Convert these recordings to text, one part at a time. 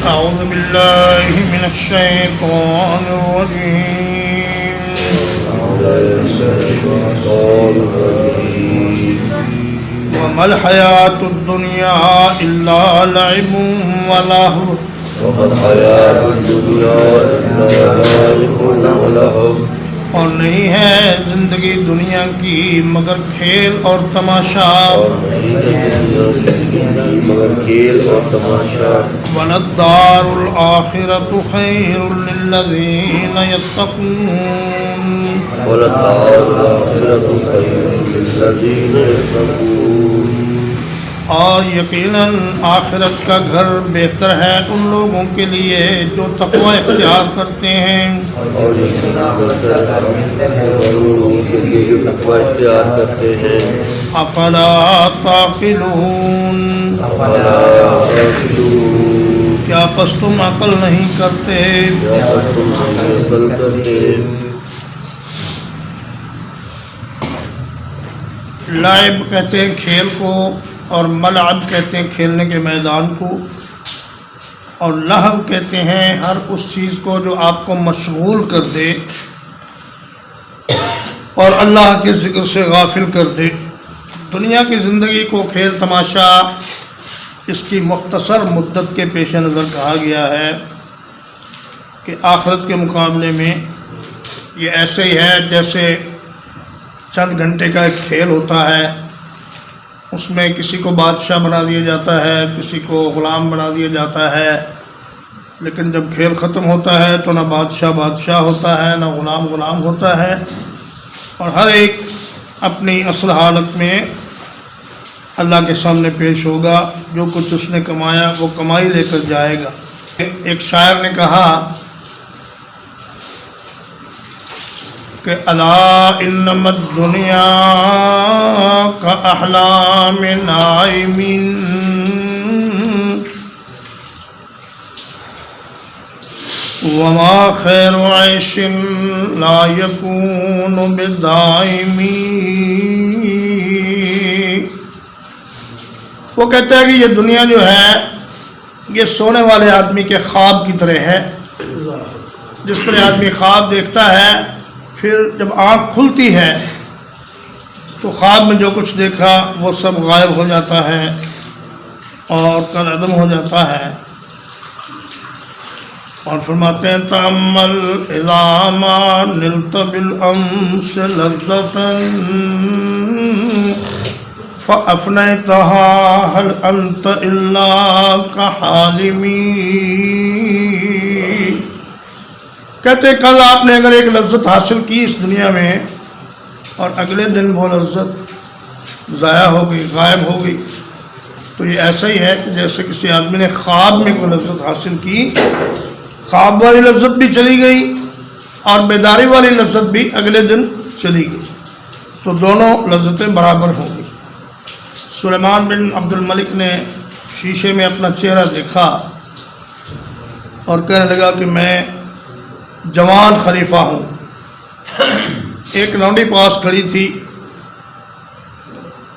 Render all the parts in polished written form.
أعوذ بالله من الشيطان الرجيم وما الحياة الدنيا إلا لعب ولهو اور نہیں ہے زندگی دنیا کی مگر کھیل اور تماشا وَلَلدَّارُ الْآخِرَةُ خَيْرٌ لِلَّذِينَ يَتَّقُونَ اور یقیناً آخرت کا گھر بہتر ہے ان لوگوں کے لیے جو تقوی اختیار کرتے ہیں افلا تعقلون کیا پس تم عقل نہیں کرتے لعب کہتے ہیں کھیل کو اور ملعب کہتے ہیں کھیلنے کے میدان کو اور لہو کہتے ہیں ہر اس چیز کو جو آپ کو مشغول کر دے اور اللہ کے ذکر سے غافل کر دے دنیا کی زندگی کو کھیل تماشا اس کی مختصر مدت کے پیش نظر کہا گیا ہے کہ آخرت کے مقابلے میں یہ ایسے ہی ہے جیسے چند گھنٹے کا ایک کھیل ہوتا ہے اس میں کسی کو بادشاہ بنا دیا جاتا ہے کسی کو غلام بنا دیا جاتا ہے لیکن جب کھیل ختم ہوتا ہے تو نہ بادشاہ ہوتا ہے نہ غلام ہوتا ہے اور ہر ایک اپنی اصل حالت میں اللہ کے سامنے پیش ہوگا جو کچھ اس نے کمایا وہ کمائی لے کر جائے گا ایک شاعر نے کہا کہ الا انما الدنیا کاحلام نائم وما خیر عیش لا یکون بدائم وہ کہتا ہے کہ یہ دنیا جو ہے یہ سونے والے آدمی کے خواب کی طرح ہے جس طرح آدمی خواب دیکھتا ہے پھر جب آنکھ کھلتی ہے تو خواب میں جو کچھ دیکھا وہ سب غائب ہو جاتا ہے اور کالعدم ہو جاتا ہے اور فرماتے ہیں تأمل اذا ما نلت بالامس لذتا فافنیتها هل انت الا كحالمی کہتے کل آپ نے اگر ایک لذت حاصل کی اس دنیا میں اور اگلے دن وہ لذت ضائع ہو گئی غائب ہو گئی تو یہ ایسا ہی ہے کہ جیسے کسی آدمی نے خواب میں کوئی لذت حاصل کی خواب والی لذت بھی چلی گئی اور بیداری والی لذت بھی اگلے دن چلی گئی تو دونوں لذتیں برابر ہوں گی سلیمان بن عبد الملک نے شیشے میں اپنا چہرہ دیکھا اور کہنے لگا کہ میں جوان خلیفہ ہوں ایک لونڈی پاس کھڑی تھی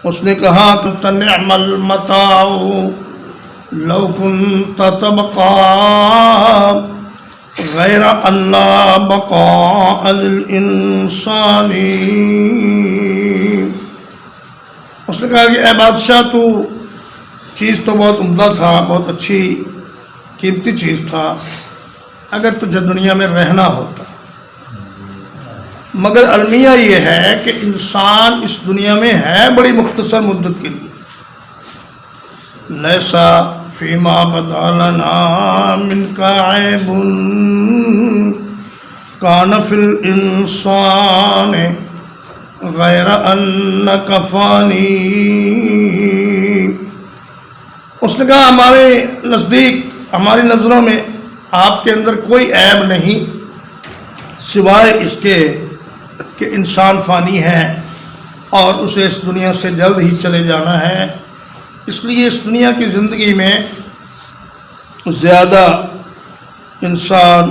اس نے کہا کہ تنعم المتاع لو كنت تبقى غیر اللہ بقاء للانسان اس نے کہا کہ اے بادشاہ تو چیز تو بہت عمدہ تھا بہت اچھی قیمتی چیز تھا اگر تجھے دنیا میں رہنا ہوتا مگر المیہ یہ ہے کہ انسان اس دنیا میں ہے بڑی مختصر مدت کے لیے لیسا فیما بدا لنا منک عیب کان فی الانسان غیر انک فانی اس نے کہا ہمارے نزدیک ہماری نظروں میں آپ کے اندر کوئی عیب نہیں سوائے اس کے کہ انسان فانی ہے اور اسے اس دنیا سے جلد ہی چلے جانا ہے اس لیے اس دنیا کی زندگی میں زیادہ انسان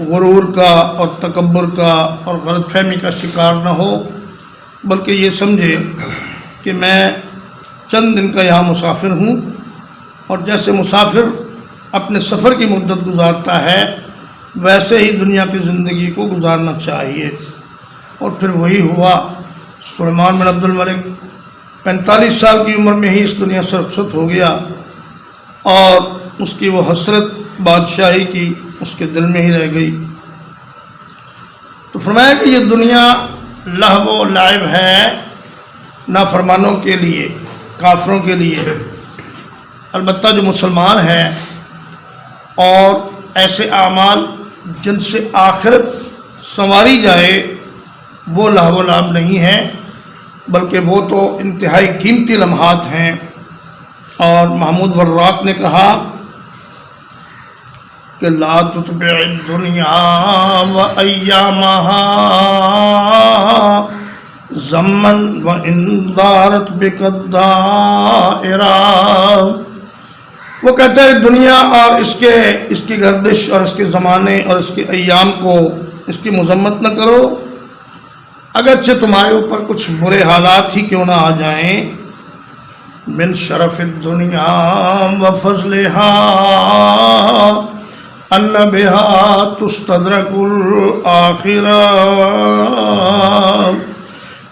غرور کا اور تکبر کا اور غلط فہمی کا شکار نہ ہو بلکہ یہ سمجھے کہ میں چند دن کا یہاں مسافر ہوں اور جیسے مسافر اپنے سفر کی مدت گزارتا ہے ویسے ہی دنیا کی زندگی کو گزارنا چاہیے۔ اور پھر وہی ہوا، سلیمان بن عبد الملک 45 سال کی عمر میں ہی اس دنیا سے رخصت ہو گیا، اور اس کی وہ حسرت بادشاہی کی اس کے دل میں ہی رہ گئی۔ تو فرمایا کہ یہ دنیا لہو و لعب ہے نافرمانوں کے لیے، کافروں کے لیے۔ البتہ جو مسلمان ہیں اور ایسے اعمال جن سے آخرت سنواری جائے وہ لہو و لعب نہیں ہیں، بلکہ وہ تو انتہائی قیمتی لمحات ہیں۔ اور محمود وراق نے کہا کہ لا تتبع الدنیا و ایامہا زمن و اندارت بک الدائرہ۔ وہ کہتا ہے دنیا اور اس کی گردش اور اس کے زمانے اور اس کے ایام کو اس کی مذمت نہ کرو، اگرچہ تمہارے اوپر کچھ برے حالات ہی کیوں نہ آ جائیں۔ من شرف الدنیا و فضلہا ان بہا تستدرک الآخرہ۔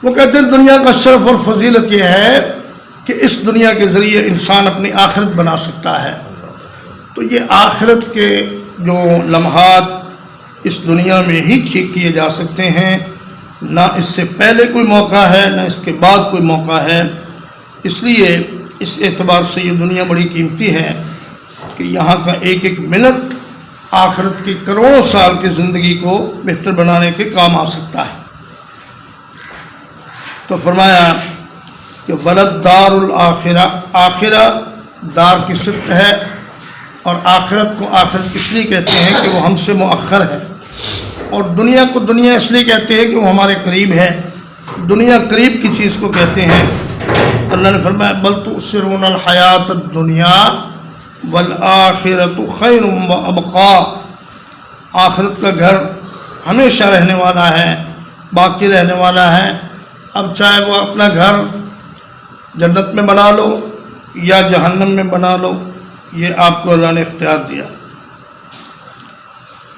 وہ کہتے ہیں دنیا کا شرف اور فضیلت یہ ہے کہ اس دنیا کے ذریعے انسان اپنی آخرت بنا سکتا ہے۔ تو یہ آخرت کے جو لمحات اس دنیا میں ہی ٹھیک کیے جا سکتے ہیں، نہ اس سے پہلے کوئی موقع ہے نہ اس کے بعد کوئی موقع ہے۔ اس لیے اس اعتبار سے یہ دنیا بڑی قیمتی ہے کہ یہاں کا ایک ایک منٹ آخرت کی کروڑوں سال کی زندگی کو بہتر بنانے کے کام آ سکتا ہے۔ تو فرمایا کہ ولد دار الآخرہ، آخرہ دار کی صفت ہے، اور آخرت کو آخرت اس لیے کہتے ہیں کہ وہ ہم سے مؤخر ہے، اور دنیا کو دنیا اس لیے کہتے ہیں کہ وہ ہمارے قریب ہے۔ دنیا قریب کی چیز کو کہتے ہیں۔ اللہ نے فرمایا بل تؤثرون الحیات الدنیا والآخرۃ خیر وابقی۔ آخرت کا گھر ہمیشہ رہنے والا ہے، باقی رہنے والا ہے۔ اب چاہے وہ اپنا گھر جنت میں بنا لو یا جہنم میں بنا لو، یہ آپ کو اللہ نے اختیار دیا۔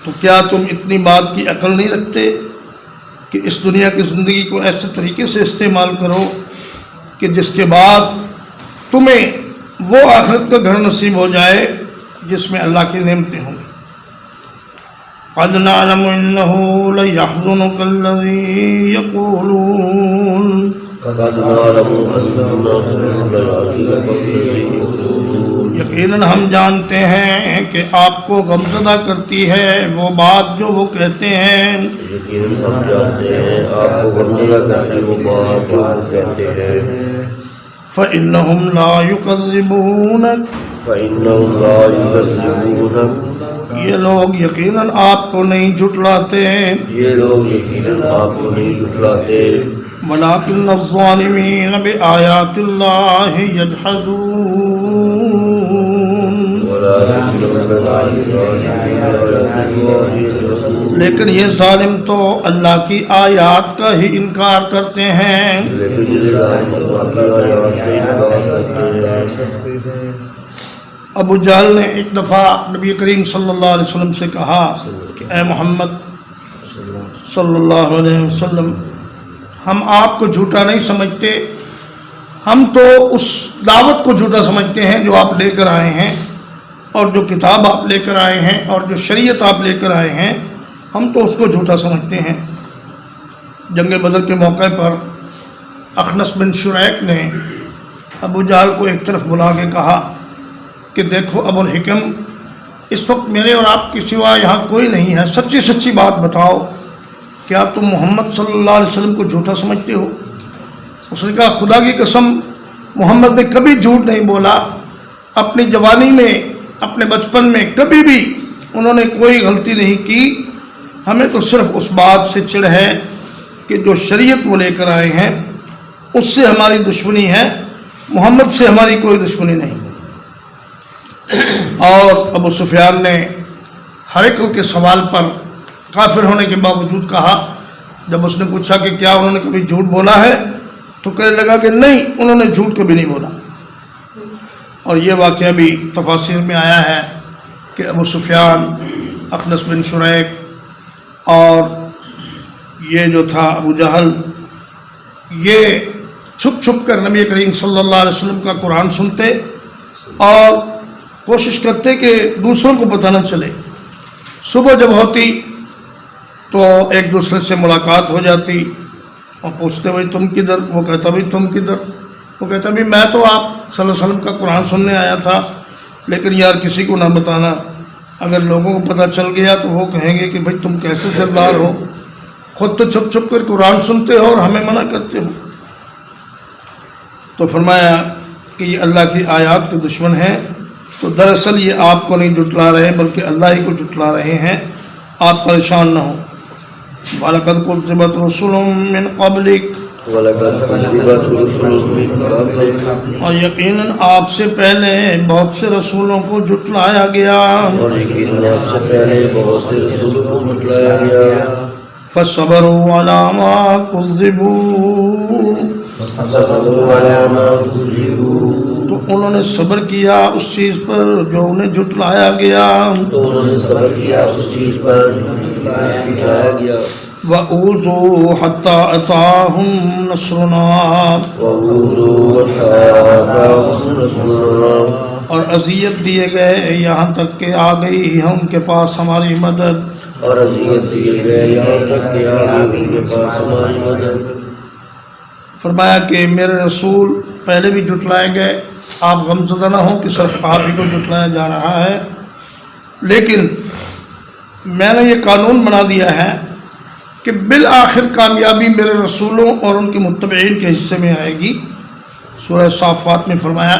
تو کیا تم اتنی بات کی عقل نہیں رکھتے کہ اس دنیا کی زندگی کو ایسے طریقے سے استعمال کرو کہ جس کے بعد تمہیں وہ آخرت کا گھر نصیب ہو جائے جس میں اللہ کی نعمتیں ہوں گی۔ قد نعلم انه ليحزنك الذي يقولون، یقیناً ہم جانتے ہیں کہ آپ کو غمزدہ کرتی ہے وہ بات جو وہ کہتے ہیں۔ یقیناً ہم جانتے ہیں آپ کو غمزدہ کرتی وہ بات جو وہ کہتے ہیں۔ فإنهم لا يكذبونك، فإنهم لا يكذبونك، یہ لوگ یقیناً آپ کو نہیں جھٹلاتے، یہ لوگ یقیناً آپ کو نہیں جھٹلاتے، ولكن الظالمین بآیات اللہ یجحدون، لیکن یہ ظالم تو اللہ کی آیات کا ہی انکار کرتے ہیں۔ ابو جہل نے ایک دفعہ نبی کریم صلی اللہ علیہ وسلم سے کہا کہ اے محمد صلی اللہ علیہ وسلم، ہم آپ کو جھوٹا نہیں سمجھتے، ہم تو اس دعوت کو جھوٹا سمجھتے ہیں جو آپ لے کر آئے ہیں، اور جو کتاب آپ لے کر آئے ہیں، اور جو شریعت آپ لے کر آئے ہیں، ہم تو اس کو جھوٹا سمجھتے ہیں۔ جنگ بدر کے موقع پر اخنس بن شریک نے ابو جہل کو ایک طرف بلا کے کہا کہ دیکھو ابو الحکم، اس وقت میرے اور آپ کے سوا یہاں کوئی نہیں ہے، سچی سچی بات بتاؤ، کیا تم محمد صلی اللہ علیہ وسلم کو جھوٹا سمجھتے ہو؟ اس نے کہا خدا کی قسم محمد نے کبھی جھوٹ نہیں بولا، اپنی جوانی میں اپنے بچپن میں کبھی بھی انہوں نے کوئی غلطی نہیں کی، ہمیں تو صرف اس بات سے چڑ ہے کہ جو شریعت وہ لے کر آئے ہیں اس سے ہماری دشمنی ہے، محمد سے ہماری کوئی دشمنی نہیں۔ اور ابو سفیان نے ہرقل کے سوال پر کافر ہونے کے باوجود کہا، جب اس نے پوچھا کہ کیا انہوں نے کبھی جھوٹ بولا ہے، تو کہنے لگا کہ نہیں، انہوں نے جھوٹ کبھی نہیں بولا۔ اور یہ واقعہ بھی تفاسیر میں آیا ہے کہ ابو سفیان، اخنس بن شریک اور یہ جو تھا ابو جہل، یہ چھپ چھپ کر نبی کریم صلی اللہ علیہ وسلم کا قرآن سنتے اور کوشش کرتے کہ دوسروں کو پتہ نہ چلے۔ صبح جب ہوتی تو ایک دوسرے سے ملاقات ہو جاتی اور پوچھتے بھائی تم کدھر؟ وہ کہتا بھائی تم کدھر؟ وہ کہتا بھی میں تو آپ صلی اللہ علیہ وسلم کا قرآن سننے آیا تھا، لیکن یار کسی کو نہ بتانا، اگر لوگوں کو پتہ چل گیا تو وہ کہیں گے کہ بھائی تم کیسے سردار ہو، خود تو چھپ چھپ کر قرآن سنتے ہو اور ہمیں منع کرتے ہو۔ تو فرمایا کہ یہ اللہ کی آیات کے دشمن ہیں، تو دراصل یہ آپ کو نہیں جھٹلا رہے بلکہ اللہ ہی کو جھٹلا رہے ہیں، آپ پریشان نہ ہوں۔ وَلَقَدْ كُذِّبَتْ رُسُلٌ مِّن قَبْلِكَ، وَلَقَدْ كُذِّبَتْ رُسُلٌ مِّن قَبْلِكَ، اور یقیناً آپ سے پہلے بہت سے رسولوں کو جھٹلایا گیا۔ اور یقیناً آپ سے پہلے بہت سے رسولوں کو جھٹلایا گیا۔ فَصَبَرُوا عَلَىٰ مَا كُذِّبُوا، فَصَبَرُوا عَلَىٰ مَا كُذِّبُوا، تو انہوں نے صبر کیا اس چیز پر جو انہیں جھٹلایا گیا۔ تو انہوں نے صبر کیا اس چیز پر جھٹلایا گیا۔ وَأُوذُوا حَتَّىٰ أَتَاهُمْ نَصْرُنَا، وَأُوذُوا حَتَّىٰ أَتَاهُمْ نَصْرُنَا، اور اذیت دیے گئے یہاں تک کہ آ گئی ہے ان کے پاس ہماری مدد۔ اور اذیت دیے گئے یہاں تک کہ آ گئی ان کے پاس ہماری مدد۔ فرمایا کہ میرے رسول پہلے بھی جھٹلائے گئے، آپ غمزدہ نہ ہوں کہ صرف آپ ہی کو جھٹلایا جا رہا ہے، لیکن میں نے یہ قانون بنا دیا ہے کہ بالآخر کامیابی میرے رسولوں اور ان کے متبعین کے حصے میں آئے گی۔ سورہ صافات میں فرمایا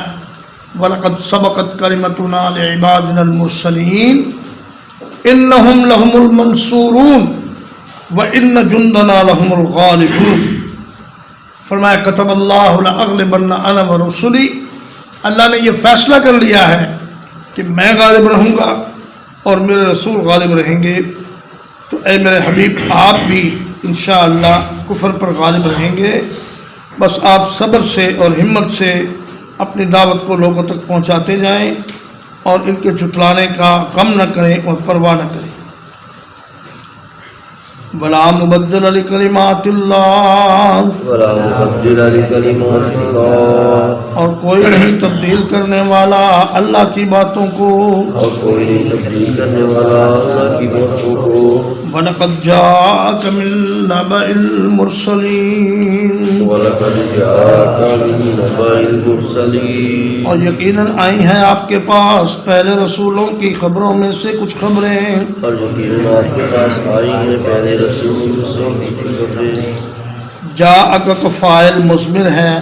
وَلَقَدْ سَبَقَتْ كَلِمَتُنَا لِعِبَادِنَا الْمُرْسَلِينَ إِنَّهُمْ لَهُمُ الْمَنْصُورُونَ وَإِنَّ جُنْدَنَا لَهُمُ الْغَالِبُونَ۔ فرمایا کتب اللہ لأغلبن انا ورسلی، اللہ نے یہ فیصلہ کر لیا ہے کہ میں غالب رہوں گا اور میرے رسول غالب رہیں گے۔ تو اے میرے حبیب آپ بھی انشاءاللہ کفر پر غالب رہیں گے، بس آپ صبر سے اور ہمت سے اپنی دعوت کو لوگوں تک پہنچاتے جائیں اور ان کے جھٹلانے کا غم نہ کریں اور پرواہ نہ کریں۔ وَلَا مُبَدِّلَ لِكَلِمَاتِ اللَّهِ، وَلَا مُبَدِّلَ لِكَلِمَاتِ اللَّهِ، اور کوئی نہیں تبدیل کرنے والا اللہ کی باتوں کو۔ اور کوئی نہیں تبدیل کرنے والا اللہ کی باتوں کو۔ وَلَقَدْ جَاءَكَ مِن نَّبَإِ الْمُرْسَلِينَ، وَلَقَدْ جَاءَكَ مِن نَّبَإِ الْمُرْسَلِينَ، اور یقیناً آئی ہیں آپ کے پاس پہلے رسولوں کی خبروں میں سے کچھ خبریں۔ اور یقیناً آپ کے پاس آئی ہیں پہلے رسولوں میں سے کچھ خبریں۔ جاءک کا فاعل مضمر ہے،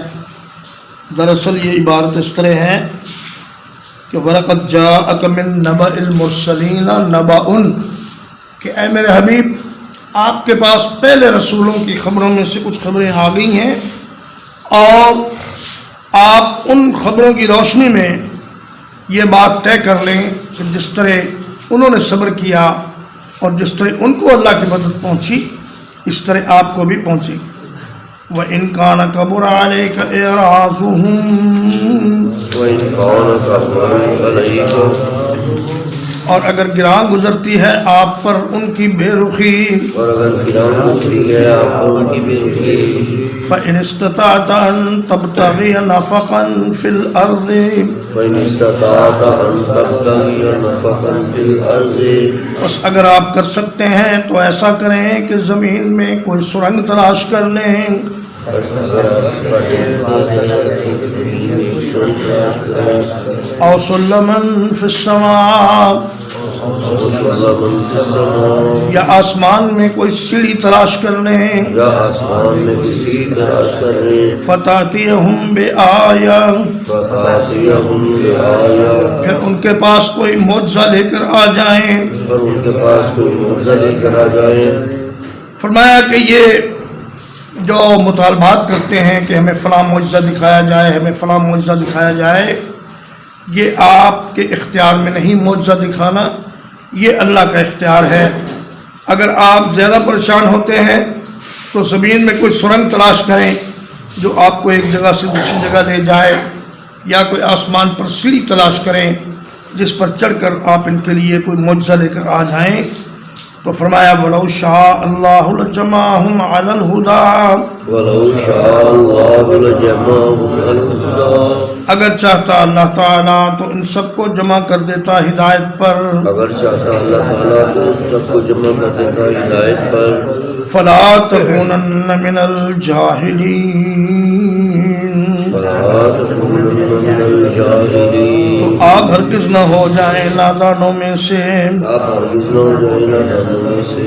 دراصل یہ عبارت اس طرح ہے کہ وَلَقَدْ جَاءَكَ مِن نَّبَإِ الْمُرْسَلِينَ نَبَأٌ، کہ اے میرے حبیب آپ کے پاس پہلے رسولوں کی خبروں میں سے کچھ خبریں آ گئی ہیں، اور آپ ان خبروں کی روشنی میں یہ بات طے کر لیں کہ جس طرح انہوں نے صبر کیا اور جس طرح ان کو اللہ کی مدد پہنچی اس طرح آپ کو بھی پہنچے۔ وَإِن كَانَ كَبُرَ عَلَيْكَ إِعْرَاضُهُمْ، وَإِن كَانَ كَبُرَ عَلَيْكَ، اور اگر گراں گزرتی ہے آپ پر ان کی بے رخی، اور اگر گراں گزرتی ہے آپ پر ان کی بے رخی، فَإِنِ اسْتَطَعْتَ أَن تَبْتَغِيَ نَفَقًا فِي الْأَرْضِ، وَإِنِ اسْتَطَعْتَ أَن تَبْتَغِيَ نَفَقًا فِي الْأَرْضِ، بس اگر آپ کر سکتے ہیں تو ایسا کریں کہ زمین میں کوئی سرنگ تلاش کر لیں، أَوْ سُلَّمًا فِي السَّمَاءِ، یا آسمان میں کوئی سیڑھی تلاش کر لیں، یا آسمان میں کسی تلاش کر لیں، فَتَأْتِيَهُم بِآيَةٍ، فَتَأْتِيَهُم بِآيَةٍ، پھر ان کے پاس کوئی معجزہ لے کر آ جائیں۔ اور ان کے پاس کوئی معجزہ لے کر آ جائیں۔ فرمایا کہ یہ جو مطالبات کرتے ہیں کہ ہمیں فلاں معجزہ دکھایا جائے، ہمیں فلاں معجزہ دکھایا جائے، یہ آپ کے اختیار میں نہیں معجزہ دکھانا، یہ اللہ کا اختیار ہے۔ اگر آپ زیادہ پریشان ہوتے ہیں تو زمین میں کوئی سرنگ تلاش کریں جو آپ کو ایک جگہ سے دوسری جگہ لے جائے، یا کوئی آسمان پر سیڑھی تلاش کریں جس پر چڑھ کر آپ ان کے لیے کوئی معجزہ لے کر آ جائیں. تو فرمایا وَلَوْ شَاءَ اللَّهُ لَجَمَعَهُمْ عَلَى الْهُدَىٰ ولو شاء الله لجمعهم على الهدى اگر چاہتا اللہ تعالیٰ تو ان سب کو جمع کر دیتا ہدایت پر. اگر چاہتا اللہ تعالیٰ تو سب کو جمع کر دیتا ہدایت پر. فَلَا تَكُونَنَّ مِنَ الْجَاهِلِينَ فلا تكونن من الجاهلين تو آپ ہرگز نہ ہو جائیں نادانوں میں سے. آپ ہرگز نہ ہو جائیں نادانوں میں سے.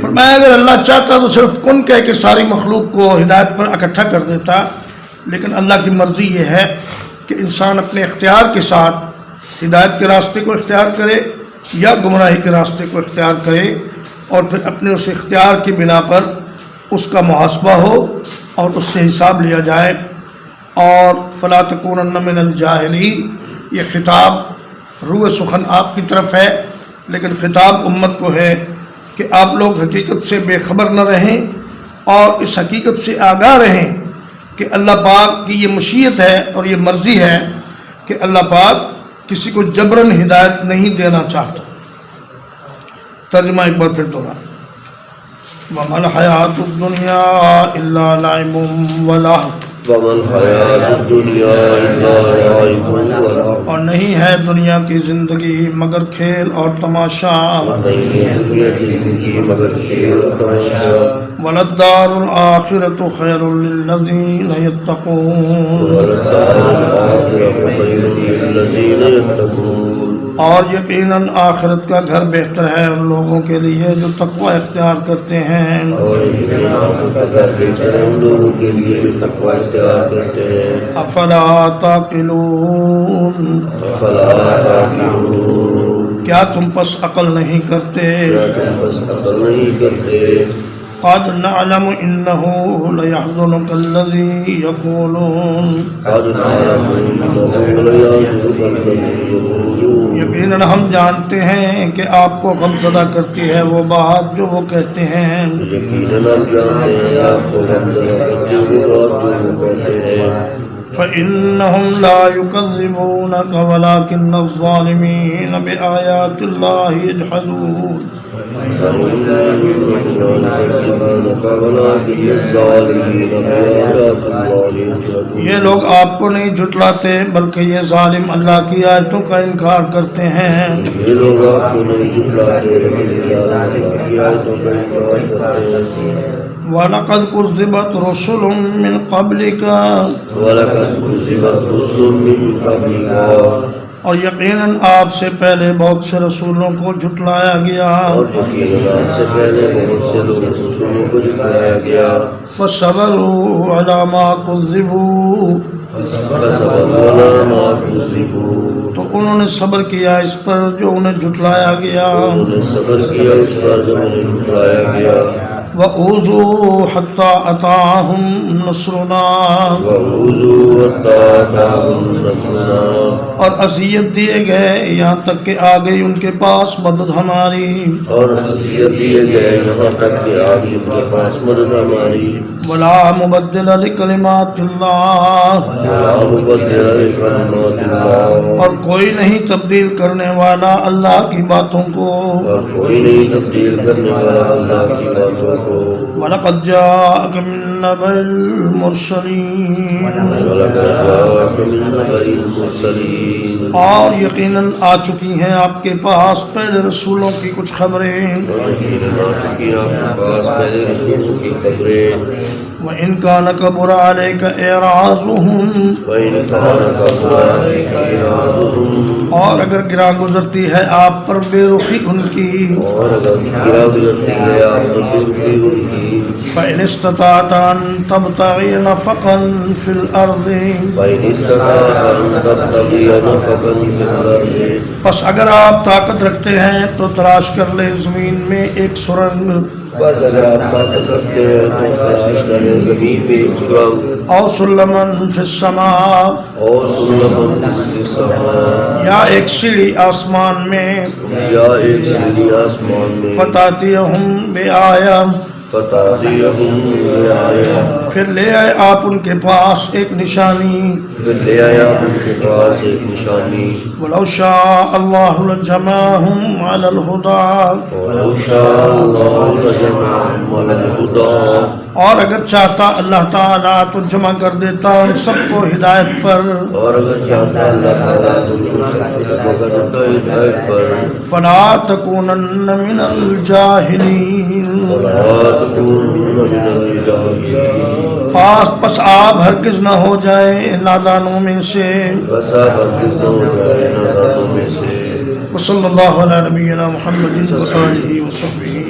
فرمایا اگر اللہ چاہتا تو صرف کن کہہ کے ساری مخلوق کو ہدایت پر اکٹھا کر دیتا، لیکن اللہ کی مرضی یہ ہے کہ انسان اپنے اختیار کے ساتھ ہدایت کے راستے کو اختیار کرے یا گمراہی کے راستے کو اختیار کرے، اور پھر اپنے اس اختیار کی بنا پر اس کا محاسبہ ہو اور اس سے حساب لیا جائے. اور فلا تکونن من الجاہلین، یہ خطاب روح سخن آپ کی طرف ہے، لیکن خطاب امت کو ہے کہ آپ لوگ حقیقت سے بے خبر نہ رہیں اور اس حقیقت سے آگاہ رہیں کہ اللہ پاک کی یہ مشیت ہے اور یہ مرضی ہے کہ اللہ پاک کسی کو جبراً ہدایت نہیں دینا چاہتا. ترجمہ ایک بار پھر دوہرا. وَمَا الْحَيَاةُ الدُّنْيَا إِلَّا لَعِبٌ وَلَهْوٌ وما الحیات الدنیا الا لعب ولہو اور نہیں ہے دنیا کی زندگی مگر کھیل اور تماشا. نہیں ہے دنیا کی زندگی مگر کھیل اور تماشا. وَلَلدَّارُ الْآخِرَةُ خَيْرٌ لِّلَّذِينَ يَتَّقُونَ وَلَلدَّارُ الْآخِرَةُ خَيْرٌ لِّلَّذِينَ يَتَّقُونَ اور یقیناً آخرت کا گھر بہتر ہے ان لوگوں کے لیے جو تقوی اختیار کرتے ہیں. اور یقیناً آخرت کا گھر بہتر ہے ان لوگوں کے لیے جو تقوی اختیار کرتے ہیں. افلا تعقلون فلا تعقلون کیا تم پس عقل نہیں کرتے. کیا تم بس عقل نہیں کرتے. قد نعلم انه ليحزنك الذي يقولون قد نعلم انه ليحزنك الذي يقولون یقیناً ہم جانتے ہیں کہ آپ کو غمزدہ کرتی ہے وہ بات جو وہ کہتے ہیں. یقیناً ہم جانتے ہیں آپ کو غمزدہ کرتی ہے وہ بات جو وہ کہتے ہیں. فإنهم لا يكذبونك ولكن الظالمين بآيات الله يجحدون یہ لوگ آپ کو نہیں جھٹلاتے بلکہ یہ ظالم اللہ کی آیتوں کا انکار کرتے ہیں. یہ لوگ آپ کو نہیں جھٹلاتے بلکہ یہ ظالم اللہ کی آیتوں کا انکار کرتے ہیں. وَلَقَدْ كُذِّبَتْ رُسُلٌ مِّن قَبْلِكَ وَلَقَدْ كُذِّبَتْ رُسُلٌ مِّن قَبْلِكَ اور یقیناً آپ سے پہلے بہت سے رسولوں کو جھٹلایا گیا. اور یقیناً آپ سے پہلے بہت سے لوگ رسولوں کو جھٹلایا گیا. فَصَبَرُوا عَلَىٰ مَا كُذِّبُوا فَصَبَرُوا عَلَىٰ مَا كُذِّبُوا تو انہوں نے صبر کیا اس پر جو انہیں جھٹلایا گیا. انہوں نے صبر کیا اس پر جو انہیں جھٹلایا گیا. وَأُوذُوا حَتَّىٰ أَتَاهُمْ نَصْرُنَا وَأُوذُوا حَتَّىٰ أَتَاهُمْ نَصْرُنَا اور اذیت دیے گئے یہاں تک کہ آ گئی ان کے پاس مدد ہماری. اور اذیت دیے گئے یہاں تک کہ آ گئی ان کے پاس مدد ہماری. وَلَا مُبَدِّلَ لِكَلِمَاتِ اللَّهِ وَلَا مُبَدِّلَ لِكَلِمَاتِ اللَّهِ اور کوئی نہیں تبدیل کرنے والا اللہ کی باتوں کو. اور کوئی نہیں تبدیل کرنے والا اللہ کی باتوں کو. وَلَقَدْ جَاءَكَ مِن نَّبَإِ الْمُرْسَلِينَ وَلَقَدْ جَاءَكَ مِن نَّبَإِ الْمُرْسَلِينَ اور یقیناً آ چکی ہیں آپ کے پاس پہلے رسولوں کی کچھ خبریں. اور یقیناً آ چکی ہیں آپ کے پاس پہلے رسولوں کی خبریں. وَإِن كَانَ كَبُرَ عَلَيْكَ إِعْرَاضُهُمْ وَإِن كَانَ كَبُرَ عَلَيْكَ إِعْرَاضُهُمْ اور اگر گراں گزرتی ہے آپ پر بے رخی ان کی. اور اگر گرا گزرتی ہے آپ پر بے رخی ان کی. فَإِنِ اسْتَطَعْتَ أَن تَبْتَغِيَ نَفَقًا فِي الْأَرْضِ فَإِنِ اسْتَطَعْتَ أَن تَبْتَغِيَ نَفَقًا فِي الْأَرْضِ بس اگر آپ طاقت رکھتے ہیں تو تلاش کر لیں زمین میں ایک سرنگ. بس اگر آپ طاقت رکھتے ہیں تو تلاش کریں زمین میں ایک سرنگ. أَوْ سُلَّمًا فِي السَّمَاءِ اور سلمًا فِي السَّمَاءِ یا ایک سیڑھی آسمان میں. یا ایک سیڑھی آسمان میں. فَتَأْتِيَهُم بِآيَةٍ فَتَأْتِيَهُم بِآيَةٍ پھر لے آئے آپ ان کے پاس ایک نشانی پھر لے آیا ان کے پاس ایک نشانی وَلَوْ شَاءَ اللَّهُ لَجَمَعَهُمْ عَلَى الْهُدَىٰ وَلَوْ شَاءَ اللَّهُ لَجَمَعَهُمْ عَلَى الْهُدَىٰ اور اگر چاہتا اللہ تعالیٰ تو جمع کر دیتا ان سب کو ہدایت پر اور اگر چاہتا اللہ تعالیٰ تو ان سب کو جمع کر دیتا ہدایت پر فَلَا تَكُونَنَّ مِنَ الْجَاهِلِينَ وَلَا تَكُونَنَّ مِنَ الْجَاهِلِينَ پس آپ ہرگز نہ ہو جائیں نادانوں میں سے بس آپ ہرگز نہ ہو جائیں نادانوں میں سے وصلی اللہ علی نبینا محمد وآلہ وصحبہ